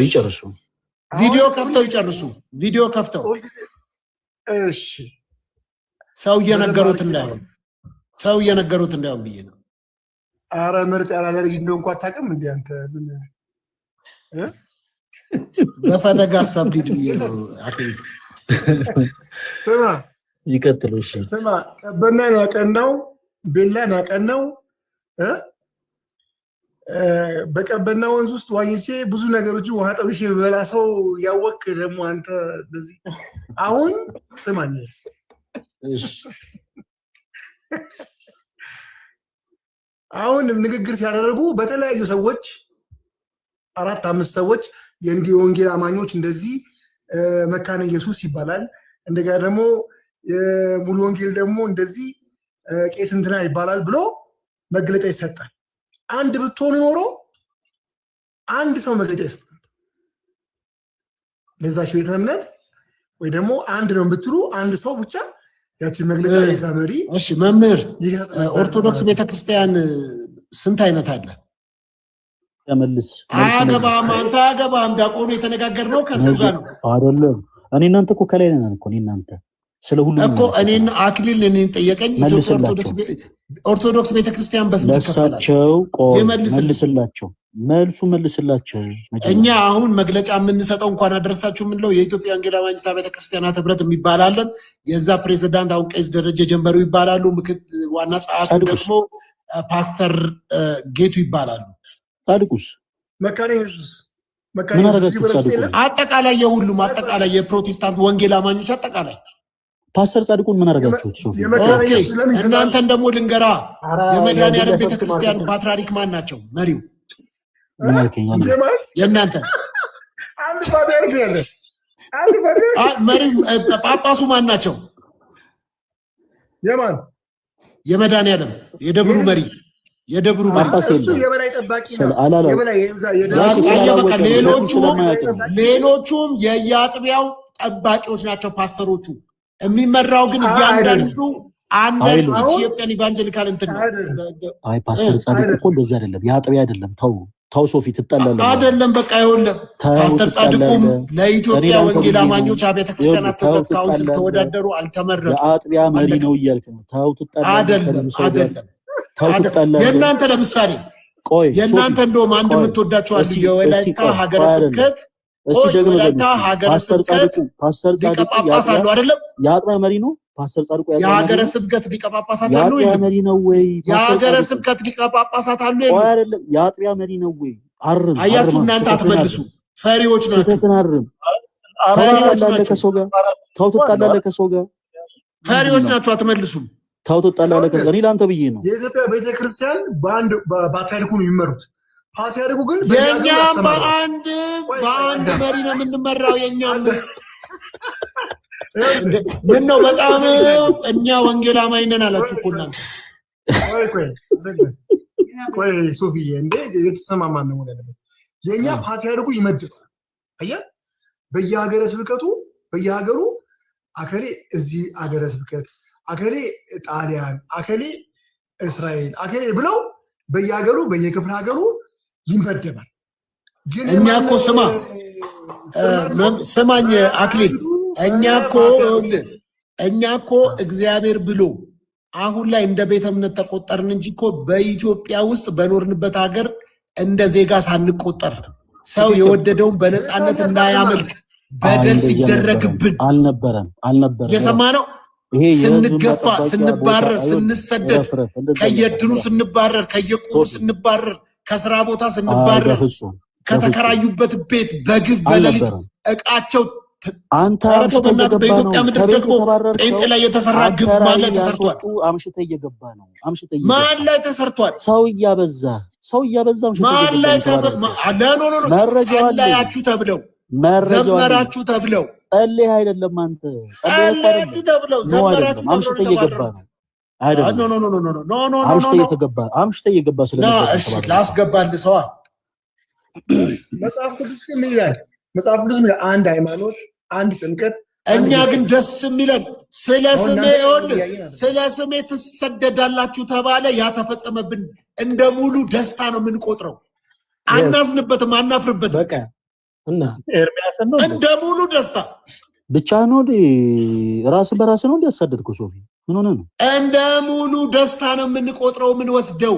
S1: ይጨርሱ።
S3: ቪዲዮ ከፍተው ይጨርሱ። ቪዲዮ ከፍተው
S5: እሺ።
S3: ሰው እየነገሩት እንዳይሆን ብዬ ነው።
S5: አረ ምርጥ ያላደርግ እንደው እንኳን አታውቅም እንዴ አንተ ምን
S3: በፈለጋ ሀሳብ ሊድ ብዬ ነው። አክሊል
S5: ስማ
S1: ይቀጥሉ። እሺ
S5: ስማ ቀበና ናቀናው ቤላ ናቀናው በቀበና ወንዝ ውስጥ ዋኝቼ ብዙ ነገሮችን ውሃ ጠብሼ በላ ሰው ያወቅ ደግሞ አንተ በዚህ አሁን ስማኝ።
S3: እሺ
S5: አሁን ንግግር ሲያደርጉ በተለያዩ ሰዎች 4-5 ሰዎች የእንዲህ ወንጌል አማኞች እንደዚህ መካነ ኢየሱስ ይባላል፣ እንደገና ደግሞ ሙሉ ወንጌል ደግሞ እንደዚህ ቄስ እንትና ይባላል ብሎ መግለጫ ይሰጣል። አንድ ብትሆኑ ኖሮ አንድ ሰው መግለጫ ይሰጣል ለዛች ቤተ እምነት ወይ ደግሞ አንድ ነው ብትሉ አንድ ሰው ብቻ ያቺን መግለጫ ይዛመሪ።
S3: እሺ መምህር ኦርቶዶክስ ቤተክርስቲያን ስንት አይነት አለ?
S1: ተመልስ።
S3: አያገባም አንተ አያገባም። ዲያቆኑ የተነጋገርነው ከሱ ጋር ነው
S1: አይደለም። እኔ እናንተ እኮ ከላይ ነን እኮ እናንተ ስለሁሉ
S3: እኮ እኔን አክሊል እኔን ጠየቀኝ። ኢትዮጵያ ኦርቶዶክስ ቤተክርስቲያን በስንት
S1: ለሳቸው መልስላቸው።
S3: እኛ አሁን መግለጫ የምንሰጠው እንኳን አደረሳችሁ የምንለው የኢትዮጵያ ወንጌል አማኞች ቤተክርስቲያናት ህብረት የሚባላለን። የዛ ፕሬዝዳንት አሁን ቄስ ደረጀ ጀንበሩ ይባላሉ። ምክትል ዋና ጸሐፊ ደግሞ ፓስተር ጌቱ ይባላሉ።
S1: ጻድቁስ
S5: መካነ ኢየሱስ
S3: አጠቃላይ የሁሉም አጠቃላይ የፕሮቴስታንት ወንጌል አማኞች አጠቃላይ
S1: ፓስተር ጻድቁን ምን አደረጋችሁት? ሶፊ
S3: እናንተን ደግሞ ልንገራ የመድኃኒዓለም ቤተክርስቲያን ፓትርያርክ ማን ናቸው? መሪው የእናንተ
S5: አንድ ፓትርያርክ ያለ
S3: መሪው ጳጳሱ ማን ናቸው?
S5: የማን
S3: የመድኃኒዓለም የደብሩ መሪ
S5: እሱ የበላይ ጠባቂ ነው።
S3: ሌሎቹም የየአጥቢያው ጠባቂዎች ናቸው ፓስተሮቹ። የሚመራው ግን እያንዳንዱ አንደር ኢትዮጵያን ኢቫንጀሊካል እንትን ነው።
S1: አይ ፓስተር ጻድቁ እኮ እንደዛ አይደለም፣ የአጥቢያ አይደለም። ተው ሶፊ ትጣላለህ
S3: አይደለም። በቃ ይኸውልህ ፓስተር ጻድቁም ለኢትዮጵያ ወንጌል አማኞች አብያተ ክርስቲያናት ህብረት ካውንስል ተወዳደሩ፣ አልተመረጡ።
S1: የአጥቢያ መሪ ነው እያልክ ነው። ተው ትጣላለህ
S3: አይደለም። የእናንተ ለምሳሌ የእናንተ እንደውም አንድ የምትወዳቸው አሉ። የወላይታ ሀገረ ስብከት ወላይታ ሀገረ ስብከት ሊቀ ጳጳስ አሉ አይደለም?
S1: የአጥቢያ መሪ ነው ፓስተር ጻድቁ።
S3: የሀገረ ስብከት ሊቀ ጳጳሳት አሉ ወይ?
S1: መሪ ነው ወይ?
S3: የሀገረ ስብከት ሊቀ ጳጳሳት አሉ ወይ?
S1: አይደለም። የአጥቢያ መሪ ነው ወይ? አርም
S3: አያችሁ፣ እናንተ አትመልሱ። ፈሪዎች ናችሁ።
S1: ፈሪዎች ናችሁ። ከሰው ጋር ተው ትጣላለህ። ከሰው ጋር
S3: ፈሪዎች ናችሁ። አትመልሱም።
S1: ተው ትጣላለህ። እኔ ለአንተ ብዬ ነው።
S5: የኢትዮጵያ ቤተክርስቲያን በአንድ ፓትርያርኩ ነው የሚመሩት። ፓትርያርኩ ግን
S3: የኛም በአንድ መሪ ነው የምንመራው። የኛም ምን ነው በጣም እኛ ወንጌል አማኝ ነን አላችሁ እኮ እናንተ።
S5: ቆይ ሶፊዬ እንደ የተሰማማን ነው ያለበት። የኛ ፓትርያርኩ ይመድባል። አየህ፣ በየሀገረ ስብከቱ በየሀገሩ አከሌ እዚህ ሀገረ ስብከት አከሌ ጣሊያን፣ አከሌ እስራኤል፣ አከሌ ብለው በየሀገሩ በየክፍለ ሀገሩ ይመደባል። ግን
S3: እኛ እኮ ስማኝ አክሊል እኛ እኮ እግዚአብሔር ብሎ አሁን ላይ እንደ ቤተ እምነት ተቆጠርን እንጂ እኮ በኢትዮጵያ ውስጥ በኖርንበት ሀገር እንደ ዜጋ ሳንቆጠር ሰው የወደደውን በነፃነት እንዳያመልክ በደል ሲደረግብን
S1: አልነበረም።
S3: የሰማ ነው። ስንገፋ፣ ስንባረር፣ ስንሰደድ፣ ከየድሩ ስንባረር፣ ከየቁሩ ስንባረር፣ ከስራ ቦታ ስንባረር፣ ከተከራዩበት ቤት በግፍ በሌሊት እቃቸው በኢትዮጵያ ምድር ደግሞ ጴንጤ ላይ የተሰራ ግፍ ማን ላይ ተሰርቷል?
S1: አምሽተህ እየገባ ነው።
S3: ማን ላይ ተሰርቷል?
S1: ሰው እያበዛ
S3: ማን ላይ ጸለያችሁ ተብለው ዘመራችሁ ተብለው
S1: ጸለይ አይደለም አንተ
S3: ጸለያችሁ ተብለው ዘመራችሁ
S1: አምሽተህ እየገባ ነው አይደለም። አምሽተህ እየገባ ስለነበር
S3: ላስገባልህ ሰዋ
S5: መጽሐፍ ቅዱስ ምን ይላል? መጽሐፍ ቅዱስ አንድ ሃይማኖት፣ አንድ ጥምቀት።
S3: እኛ ግን ደስ የሚለን ስለ ስሜ ትሰደዳላችሁ ተባለ። ያ ተፈጸመብን። እንደ ሙሉ ደስታ ነው የምንቆጥረው። አናዝንበትም፣ አናፍርበትም። እንደ ሙሉ ደስታ
S1: ብቻ ነው። ራስን በራስ ነው እንዲያሳደድኩ ሶፊ ምን ሆነ ነው?
S3: እንደ ሙሉ ደስታ ነው የምንቆጥረው፣ የምንወስደው።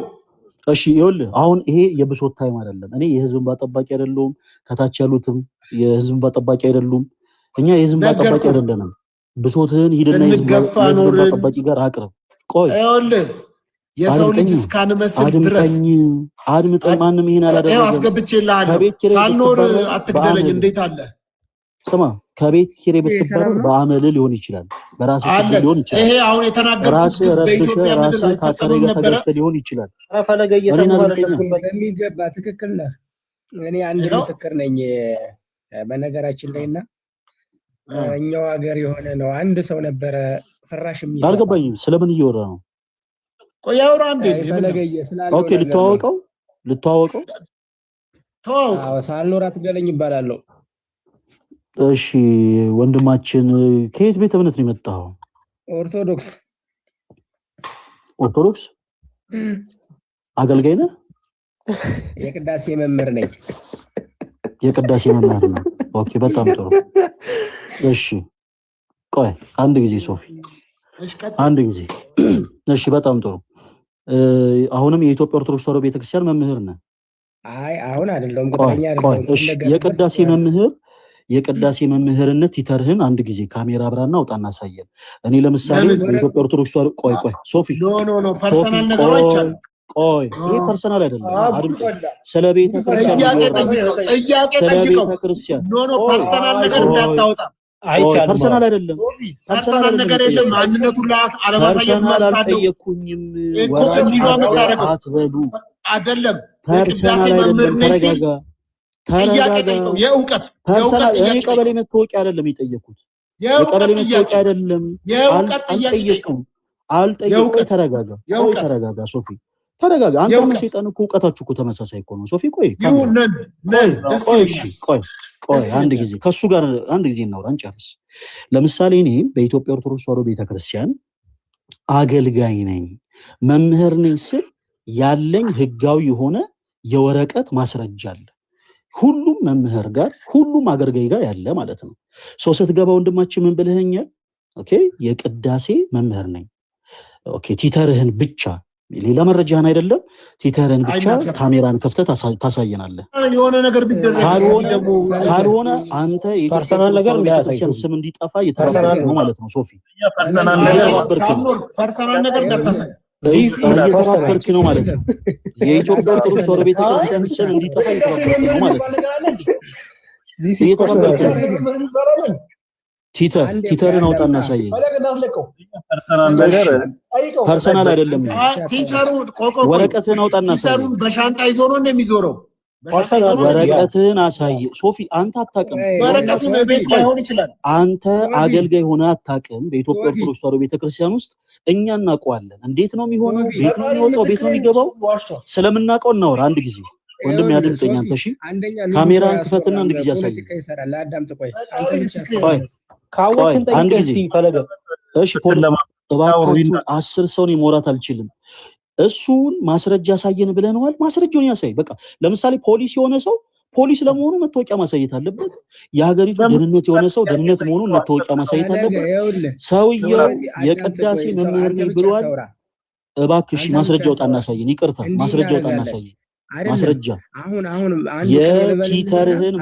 S1: እሺ ይኸውልህ፣ አሁን ይሄ የብሶት ታይም አይደለም። እኔ የህዝብ እንባ ጠባቂ አይደለሁም። ከታች ያሉትም የህዝብ እንባ ጠባቂ አይደሉም። እኛ የህዝብ እንባ ጠባቂ አይደለንም። ብሶትህን ሂድና የህዝብ እንባ ጠባቂ ጋር አቅርብ። ቆይ
S3: ይኸውልህ፣ የሰው ልጅ እስካንመስል ድረስ
S1: አድምጠኝ። ማንም ይሄን አላደረገም።
S3: አስገብቼልሃለሁ። ሳልኖር አትግደለኝ። እንዴት አለ?
S1: ስማ፣ ከቤት ኪራይ ብትባረር በአመል ሊሆን ይችላል፣ በራስህ ሊሆን ይችላል።
S3: ይሄ አሁን የተናገርኩት በኢትዮጵያ ምድር ላይ ተፈጽሞ ነበረ
S1: ሊሆን ይችላል።
S6: ፈለገ በሚገባ ትክክል ነህ። እኔ አንድ ምስክር ነኝ በነገራችን ላይና እኛው ሀገር የሆነ ነው። አንድ ሰው ነበረ ፍራሽ የሚሰራ።
S1: አልገባኝም። ስለምን እየወራ ነው?
S3: ቆይ አውራ እንዴ።
S1: ኦኬ፣ ልተዋወቀው
S3: ተዋወቀው።
S6: ሳልኖር አትገለኝ ይባላለሁ።
S1: እሺ ወንድማችን ከየት ቤተ እምነት ነው የመጣው?
S6: ኦርቶዶክስ።
S1: አገልጋይ ነህ?
S6: የቅዳሴ መምህር ነኝ።
S1: የቅዳሴ መምህር ነው። ኦኬ፣ በጣም ጥሩ። እሺ ቆይ አንድ ጊዜ ሶፊ፣ አንድ ጊዜ። እሺ በጣም ጥሩ። አሁንም የኢትዮጵያ ኦርቶዶክስ ተዋሕዶ ቤተክርስቲያን መምህር ነህ?
S6: አይ አሁን አይደለም፣ ቁጥረኛ አይደለም።
S1: እሺ የቅዳሴ መምህርነት ቲተርህን አንድ ጊዜ ካሜራ አብራና አውጣና አሳየን። እኔ ለምሳሌ የኢትዮጵያ ኦርቶዶክስ ተዋሕዶ ቆይ ሶፊ፣
S3: ኖ ፐርሰናል ነገር አይቻልም።
S1: ቆይ ይሄ ፐርሰናል አይደለም። ስለ ቤተ ክርስቲያን
S3: ጥያቄ ጠይቀው። ኖ ፐርሰናል ነገር እንዳታወጣ።
S1: ፐርሰናል አይደለም።
S3: ፐርሰናል ነገር የለም። ማንነቱን አለማሳየት ማለት
S1: አልጠየኩኝም።
S3: አትበሉ አይደለም። የቅዳሴ መምህር ነኝ ሲል ጥያቄ ጠይቀው። የእውቀት
S1: እኔ ቀበሌ መታወቂያ አይደለም የጠየኩት። የቀበሌ መታወቂያ አይደለም።
S3: የእውቀት ጥያቄ ጠይቀው።
S1: አልጠየቁም። ተረጋጋ ሶፊ፣ ተረጋጋ። አንተ ምን ሰይጣን እኮ እውቀታችሁ እኮ ተመሳሳይ እኮ ነው ሶፊ። ቆይ አንድ ጊዜ ከሱ ጋር አንድ ጊዜ እናውራ እንጨርስ። ለምሳሌ እኔ በኢትዮጵያ ኦርቶዶክስ ተዋሕዶ ቤተክርስቲያን አገልጋይ ነኝ፣ መምህር ነኝ ስል ያለኝ ህጋዊ የሆነ የወረቀት ማስረጃ አለ። ሁሉም መምህር ጋር ሁሉም አገልጋይ ጋር ያለ ማለት ነው። ስትገባ ወንድማችን ምን ብለኸኛል? ኦኬ የቅዳሴ መምህር ነኝ። ኦኬ ቲተርህን ብቻ ሌላ መረጃህን አይደለም፣ ቲተርህን ብቻ ካሜራን ከፍተህ ታሳየናለህ።
S3: የሆነ ነገር ቢደረግ
S1: ካልሆነ አንተ
S6: ፐርሰናል ነገር
S1: ቤተክርስቲያን ስም እንዲጠፋ እየተናገርክ ነው ማለት ነው ሶፊ።
S3: ፐርሰናል ነገር እንዳታሳይ
S1: እየተባበርክ ነው ማለት ነው። የኢትዮጵያ ኦርቶዶክስ ተዋሕዶ ቤተክርስቲያን ስም እንዲጠፋ እየተባበርክ ነው ማለት ነው። ቲተርን አውጣና አሳየኝ። ፐርሰናል አይደለም። ወረቀትህን አውጣና አሳየኝ።
S3: ቲተሩን በሻንጣ ይዞ ነው እንደሚዞረው።
S1: ወረቀትህን አሳየ ሶፊ። አንተ አታውቅም።
S3: ወረቀቱን ቤት ላይሆን ይችላል።
S1: አንተ አገልጋይ ሆነህ አታውቅም። በኢትዮጵያ ኦርቶዶክስ ተዋሕዶ ቤተክርስቲያን ውስጥ እኛ እናውቀዋለን። እንዴት ነው የሚሆነው? ቤት ነው የሚወጣው? ቤት ነው የሚገባው? ስለምናውቀው እናወራ። አንድ ጊዜ ወንድም ያድምጠኝ። አንተ እሺ ካሜራን ክፈትና አንድ ጊዜ አሳየኝ። አንድ ጊዜ እሺ እባካችሁ 10 ሰው ነው መውራት አልችልም። እሱን ማስረጃ ያሳየን ብለናል። ማስረጃውን ያሳይ። በቃ ለምሳሌ ፖሊስ የሆነ ሰው ፖሊስ ለመሆኑ መታወቂያ ማሳየት አለበት። የሀገሪቱ ደህንነት የሆነ ሰው ደህንነት መሆኑን መታወቂያ ማሳየት አለበት። ሰውየው የቅዳሴ መምህር ነኝ ብሏል። እባክሽ ማስረጃ አውጣና አሳየን። ይቅርታ ማስረጃ አውጣና አሳየን። ማስረጃ የቲተርህን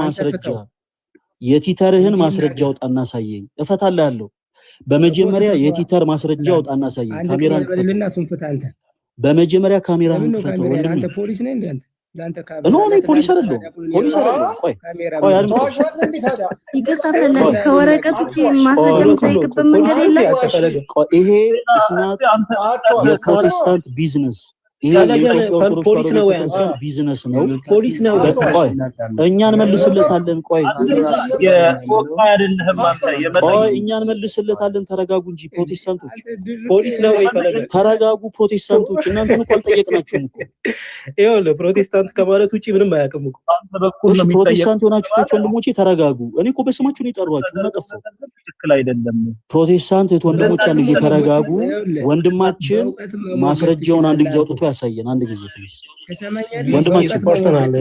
S1: ማስረጃ አውጣና አሳየኝ። እፈታልሃለሁ። በመጀመሪያ የቲተር ማስረጃ አውጣና አሳየኝ። ካሜራን
S6: ክፈትና ሱንፍታ አንተ
S1: በመጀመሪያ ካሜራን ክፈተው።
S6: አንተ ፖሊስ ነህ እንዴ? አንተ
S1: እኔ ፖሊስ አይደለሁ። ቆይ
S10: ይቅርታ ፈለገ ከወረቀት ውጪ ማስረጃ የምታይቅበት መንገድ የለም።
S1: ይሄ ስናት የፕሮቴስታንት ቢዝነስ ይሄ
S4: ፖሊስ ነው ወይ
S1: ቢዝነስ ነው።
S4: ፖሊስ ነው።
S1: ቆይ እኛን መልስለታለን። ቆይ እኛን መልስለታለን። ተረጋጉ እንጂ ፕሮቴስታንቶች።
S4: ፖሊስ ነው ወይ
S1: ተረጋጉ ፕሮቴስታንቶች። እናንተን እኮ አልጠየቅናችሁም እኮ።
S4: ይኸውልህ ፕሮቴስታንት ከማለት ውጪ ምንም አያውቅም እኮ።
S1: ፕሮቴስታንት የሆናችሁ ወንድሞቼ ተረጋጉ። እኔ እኮ በስማችሁ ነው የጠሯችሁ። እናጠፋው
S9: ትክክል አይደለም።
S1: ፕሮቴስታንት ወንድሞቼ አንድ ጊዜ ተረጋጉ። ወንድማችን ማስረጃውን አንድ ጊዜ አውጥቶ ያሳየን። አንድ ጊዜ ፕሊዝ ወንድማችን
S4: ፐርሰናል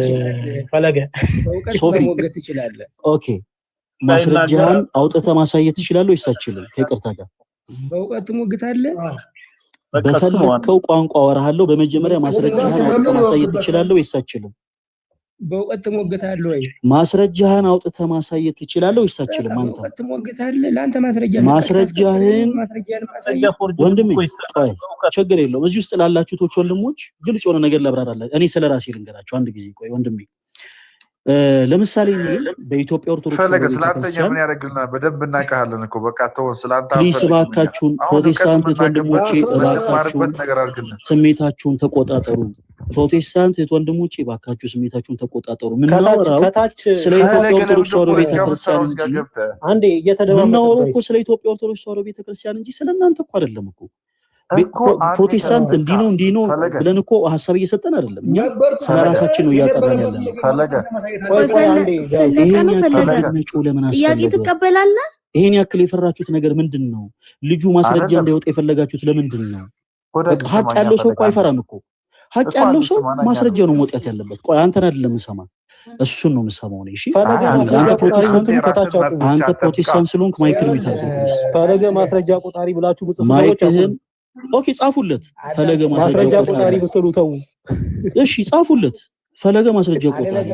S4: ፈለገ
S1: ሶፊ ኦኬ ማስረጃን አውጥተህ ማሳየት ትችላለህ ወይስ አትችልም? ከይቅርታ ጋር
S6: በእውቀት ትሞግታለህ።
S1: በፈለከው ቋንቋ አወራሃለሁ። በመጀመሪያ ማስረጃህን አውጥተህ ማሳየት ትችላለህ ወይስ አትችልም?
S6: በእውቀት ትሞግታለህ ወይ?
S1: ማስረጃህን አውጥተህ ማሳየት ትችላለህ ወይስ አትችልም? አንተ
S6: በእውቀት ትሞግታለህ። ለአንተ ማስረጃህን
S1: ወንድሜ ቆይ ችግር የለውም። እዚህ ውስጥ ላላችሁ ቶች ወንድሞች ግልጽ የሆነ ነገር ላብራራለሁ። እኔ ስለራሴ ልንገራችሁ አንድ ጊዜ። ቆይ ወንድሜ ለምሳሌ በኢትዮጵያ ኦርቶዶክስ
S7: ፈለገ ስላንተኛ ምን ያደርግልናል? በደንብ እናውቃለን እኮ በቃ ተወው። ስላንተ
S1: ፕሊስ እባካችሁን ፕሮቴስታንት ወንድሞቼ እባካችሁን ስሜታችሁን ተቆጣጠሩ። ፕሮቴስታንት ወንድሞቼ እባካችሁ ስሜታችሁን ተቆጣጠሩ። ምናወራው ስለ ኢትዮጵያ ኦርቶዶክስ ተዋሕዶ ቤተክርስቲያን እንጂ
S4: አንዴ እየተደማመጥን
S1: እኮ ስለ ኢትዮጵያ ኦርቶዶክስ ተዋሕዶ ቤተክርስቲያን እንጂ ስለናንተ እኮ አይደለም እኮ። ፕሮቴስታንት እንዲህ ነው ብለን እኮ ሀሳብ እየሰጠን አይደለም። እኛ ስለራሳችን ነው እያጠራን ያለነው።
S10: ፈለገ ጥያቄ ትቀበላለህ?
S1: ይሄን ያክል የፈራችሁት ነገር ምንድን ነው? ልጁ ማስረጃ እንዳይወጣ የፈለጋችሁት ለምንድን ነው? ሀቅ ያለው ሰው እኮ አይፈራም እኮ። ሀቅ ያለው ሰው ማስረጃ ነው መውጣት ያለበት። ቆይ አንተን አይደለም የምሰማ እሱን ነው የምሰማው ነው። እሺ አንተ ፕሮቴስታንት ስለሆንክ ማይክል ቢታዘዝ
S4: ፈለገ ማስረጃ ቆጣሪ ብላችሁ ብዙ ሰዎች
S1: ማይክልን ኦኬ ጻፉለት። ፈለገ ማስረጃ ቆጣሪ ብትሉ ተው። እሺ ጻፉለት። ፈለገ ማስረጃ ቆጣሪ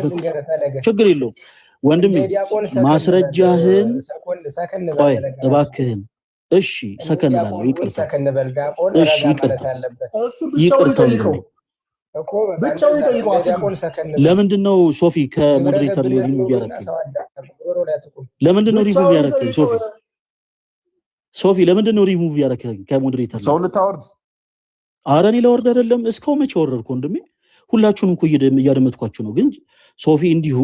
S1: ችግር የለውም ወንድሜ። ማስረጃህን ቆይ እባክህን። እሺ ሰከን እላለሁ። ይቅርታ እሺ ይቅርታ
S5: እኮ ብቻው ይጠይቀዋል።
S1: ለምንድን ነው ሶፊ ከሞዴሬተር ላይ ሪሙቭ ያደረገው? ለምንድን ነው ሪሙቭ ያደረገው? ሶፊ ለምንድን ነው ሪሙቭ ያደረገው ከሞዴሬተር?
S7: ሰው ልታወርድ?
S1: ኧረ እኔ ላወርድ አይደለም። እስካሁን መቼ ወረድኩ ወንድሜ? ሁላችሁንም እኮ እያደመጥኳችሁ ነው። ግን ሶፊ እንዲሁ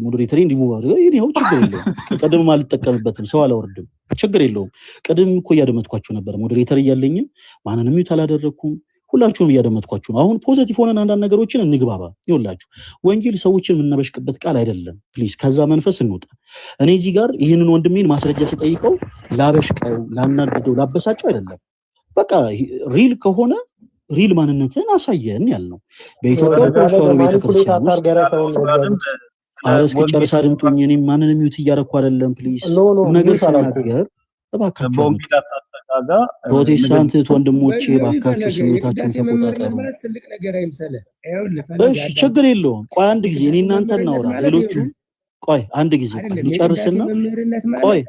S1: ሞዴሬተር ሪሙቭ አድርገው ይሄው ችግር የለውም። ቀደም አልተጠቀምበትም። ሰው አላወርድም። ችግር የለውም። ቀደም እኮ እያደመጥኳችሁ ነበር። ሞዴሬተር እያለኝም ማንንም ሚውት አላደረኩም። ሁላችሁም እያደመጥኳችሁ ነው። አሁን ፖዚቲቭ ሆነን አንዳንድ ነገሮችን እንግባባ። ይኸውላችሁ ወንጌል ሰዎችን የምናበሽቅበት ቃል አይደለም። ፕሊዝ ከዛ መንፈስ እንውጣ። እኔ እዚህ ጋር ይህንን ወንድሜን ማስረጃ ስጠይቀው ላበሽቀው፣ ላናድደው፣ ላበሳጨው አይደለም። በቃ ሪል ከሆነ ሪል ማንነትን አሳየን ያልነው በኢትዮጵያ ኦርቶዶክስ ተዋሕዶ ቤተክርስቲያን ውስጥ። ኧረ እስኪ ጨርስ አድምጡኝ። እኔም ማንንም ሚውት እያደረኩ አይደለም። ፕሊዝ ነገር ስናገር እባካችሁ ፕሮቴስታንት ወንድሞቼ እባካችሁ ስሜታችሁን ተቆጣጠሩ። እሺ ችግር የለውም። ቆይ አንድ ጊዜ እኔ እናንተ እናውራ። ሌሎቹ ቆይ አንድ ጊዜ እንጨርስና ቆይ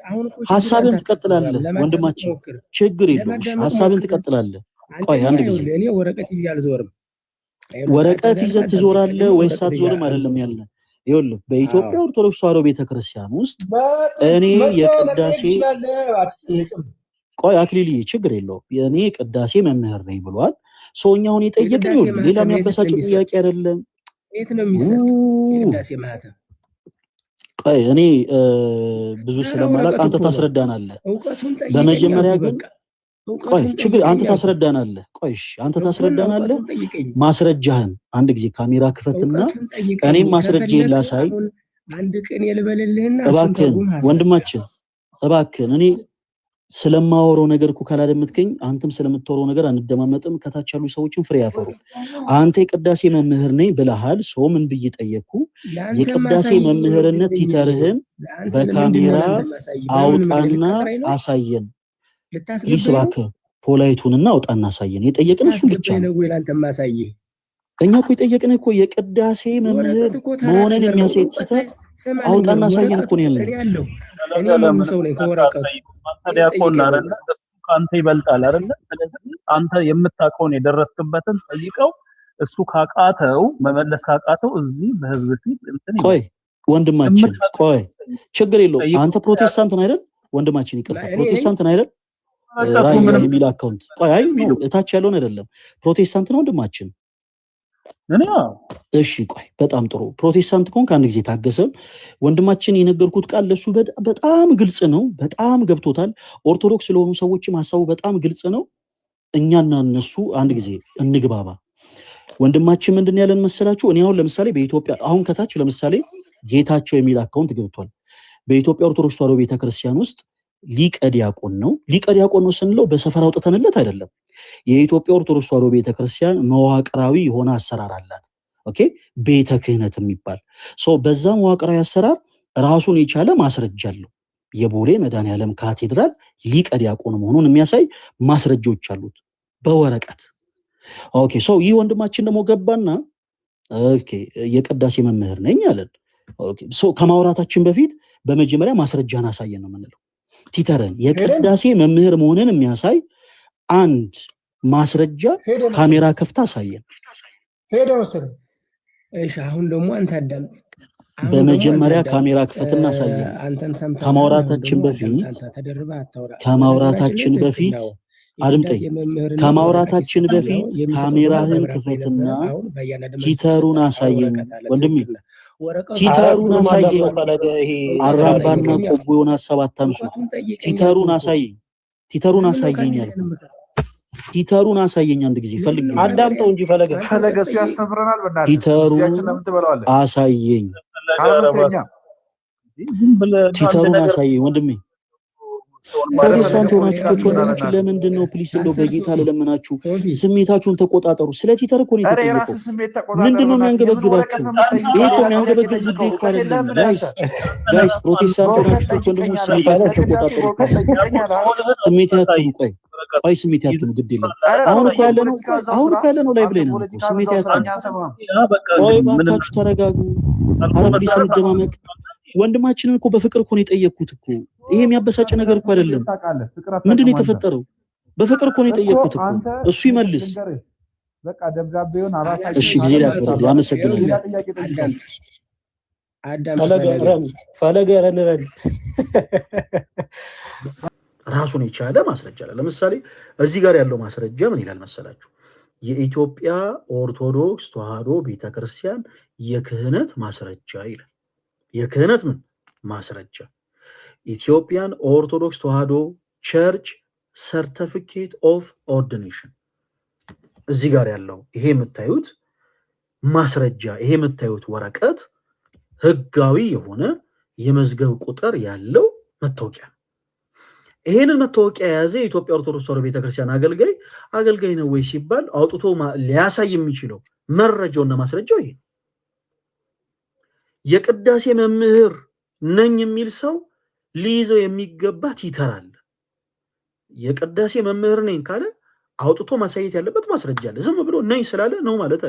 S1: ሀሳብን ትቀጥላለህ ወንድማችን። ችግር የለውም ሀሳብን ትቀጥላለህ። ቆይ አንድ ጊዜ
S6: እኔ ወረቀት ይዤ አልዞርም።
S1: ወረቀት ይዘህ ትዞራለህ ወይስ አትዞርም አይደለም ያለ። ይኸውልህ በኢትዮጵያ ኦርቶዶክስ ተዋሕዶ ቤተክርስቲያን ውስጥ እኔ የቅዳሴ ቆይ አክሊልዬ ችግር የለውም የኔ ቅዳሴ መምህር ነኝ ብሏል። ሰውኛውን የጠየቀኝ ይሁን ሌላ የሚያበሳጭ ጥያቄ አይደለም።
S6: የት ነው የሚሰጥ ቅዳሴ ማለት?
S1: ቆይ እኔ ብዙ ስለማላውቅ አንተ ታስረዳናለህ። በመጀመሪያ ግን ቆይ ችግር አንተ ታስረዳናለህ። ቆይ እሺ አንተ ታስረዳናለህ። ማስረጃህን አንድ ጊዜ ካሜራ ክፈትና እኔም ማስረጃዬን ላሳይ።
S6: አንድ ቀን የልበልልህና
S1: እባክህን ወንድማችን እባክህን እኔ ስለማወራው ነገር እኮ ካላደመጥከኝ አንተም ስለምትወራው ነገር አንደማመጥም። ከታች ያሉ ሰዎችን ፍሬ ያፈሩ። አንተ የቅዳሴ መምህር ነኝ ብለሃል። ሰው ምን ብዬ ጠየቅኩ? የቅዳሴ መምህርነት ቲተርህን በካሜራ አውጣና አሳየን። ፕሊስ እባክህ ፖላይቱንና አውጣና አሳየን። የጠየቅን እሱ ብቻ ነው። እኛ እኮ የጠየቅን እኮ የቅዳሴ መምህር መሆንን የሚያሳይ ቲተር አውጣና አሳየን እኮ ነው ያለው።
S6: እኔ ምን ሰው ነኝ ከወረቀቱ
S9: ዲያቆን አይደለ? እሱ ካንተ ይበልጣል አይደለ? ስለዚህ አንተ የምታውቀውን የደረስክበትን ጠይቀው። እሱ ካቃተው መመለስ ካቃተው እዚህ በህዝብ ፊት እንትን
S1: ቆይ ወንድማችን ቆይ ችግር የለው። አንተ ፕሮቴስታንት ነህ አይደል? ወንድማችን ይቅርታ ፕሮቴስታንት ነህ አይደል? ራይ የሚል አካውንት ቆይ አይ ነው እታች ያለውን አይደለም። ፕሮቴስታንት ነው ወንድማችን? እሺ ቆይ በጣም ጥሩ። ፕሮቴስታንት ኮንክ አንድ ጊዜ ታገሰን። ወንድማችን የነገርኩት ቃል ለሱ በጣም ግልጽ ነው። በጣም ገብቶታል። ኦርቶዶክስ ስለሆኑ ሰዎችም ሐሳቡ በጣም ግልጽ ነው። እኛና እነሱ አንድ ጊዜ እንግባባ። ወንድማችን ምንድነው ያለን መሰላችሁ? እኔ አሁን ለምሳሌ በኢትዮጵያ አሁን ከታች ለምሳሌ ጌታቸው የሚል አካውንት ገብቷል። በኢትዮጵያ ኦርቶዶክስ ተዋሕዶ ቤተክርስቲያን ውስጥ ሊቀ ዲያቆን ነው። ሊቀ ዲያቆን ነው ስንለው በሰፈር አውጥተንለት አይደለም። የኢትዮጵያ ኦርቶዶክስ ተዋሕዶ ቤተክርስቲያን መዋቅራዊ የሆነ አሰራር አላት። ኦኬ ቤተ ክህነት የሚባል በዛ መዋቅራዊ አሰራር ራሱን የቻለ ማስረጃ አለው። የቦሌ መድኃኔዓለም ካቴድራል ሊቀ ዲያቆን መሆኑን የሚያሳይ ማስረጃዎች አሉት በወረቀት። ኦኬ ይህ ወንድማችን ደግሞ ገባና ኦኬ የቅዳሴ መምህር ነኝ አለን። ኦኬ ከማውራታችን በፊት በመጀመሪያ ማስረጃን አሳየን ነው የምንለው። ቲተርን የቅዳሴ መምህር መሆንን የሚያሳይ አንድ ማስረጃ ካሜራ ከፍታ አሳየን።
S5: ሄደ መሰለኝ።
S6: እሺ አሁን ደግሞ አንተ አዳምጥ።
S1: በመጀመሪያ ካሜራ ክፈትና አሳየን። ከማውራታችን በፊት አድምጠኝ። ከማውራታችን በፊት ካሜራህን ክፈትና ቲተሩን አሳየን ወንድሜ። ቲተሩን አሳየኝ። አራምባና ቆቦ የሆነ ሀሳብ አታምሱ። ቲተሩን አሳየኝ። ቲተሩን አሳየኝ ያልኩ ቲተሩን አሳየኝ አንድ ጊዜ ፈልግ።
S9: አዳምጠው እንጂ ፈለገ እሱ ያስተምረናል። በእናትህ
S1: ቲተሩን አሳየኝ። ቲተሩን አሳየኝ ወንድሜ። ፕሮቴስታንት ሆናችሁ ወንድሞች ለምንድን ነው ፕሊስ እንደው በጌታ ለለምናችሁ ስሜታችሁን ተቆጣጠሩ። ስለ ቲተር እኮ ነው የተጠየቀው። ምንድነው የሚያንገበግባችሁ? ይሄ እኮ የሚያንገበግብ ጉዳይ እኮ አይደለም። ጋይስ ፕሮቴስታንት ሆናችሁ ወንድሞች ስሜታችሁን ተቆጣጠሩ። ስሜታችሁን ቆይ ስሜት ያትኑ ግድ የለም። አሁን እኮ ያለነው ላይቭ ላይ ነው። ስሜት ያትኑ ቆይ ባካችሁ ተረጋጉ። አረብ ስንደማመጥ ወንድማችንን እኮ በፍቅር እኮ ነው የጠየቅኩት እኮ። ይሄ የሚያበሳጭ ነገር እኮ አይደለም። ምንድነው የተፈጠረው? በፍቅር እኮ ነው የጠየቅኩት እኮ። እሱ ይመልስ
S7: በቃ ደብዳቤውን
S1: እሺ ጊዜ ያክብራል። ያመሰግናል።
S6: ፈለገ ረንረን
S1: ራሱን የቻለ ማስረጃ አለ። ለምሳሌ እዚህ ጋር ያለው ማስረጃ ምን ይላል መሰላችሁ? የኢትዮጵያ ኦርቶዶክስ ተዋሕዶ ቤተክርስቲያን የክህነት ማስረጃ ይላል። የክህነት ምን ማስረጃ? ኢትዮጵያን ኦርቶዶክስ ተዋሕዶ ቸርች ሰርቲፊኬት ኦፍ ኦርዲኔሽን። እዚህ ጋር ያለው ይሄ የምታዩት ማስረጃ፣ ይሄ የምታዩት ወረቀት ህጋዊ የሆነ የመዝገብ ቁጥር ያለው መታወቂያ። ይሄንን መታወቂያ የያዘ የኢትዮጵያ ኦርቶዶክስ ተዋሕዶ ቤተክርስቲያን አገልጋይ ነው ወይ ሲባል አውጥቶ ሊያሳይ የሚችለው መረጃውና ማስረጃው ይሄ። የቅዳሴ መምህር ነኝ የሚል ሰው ሊይዘው የሚገባ ቲተር አለ። የቅዳሴ መምህር ነኝ ካለ አውጥቶ ማሳየት ያለበት ማስረጃ አለ። ዝም ብሎ ነኝ ስላለ ነው ማለት አይደለም።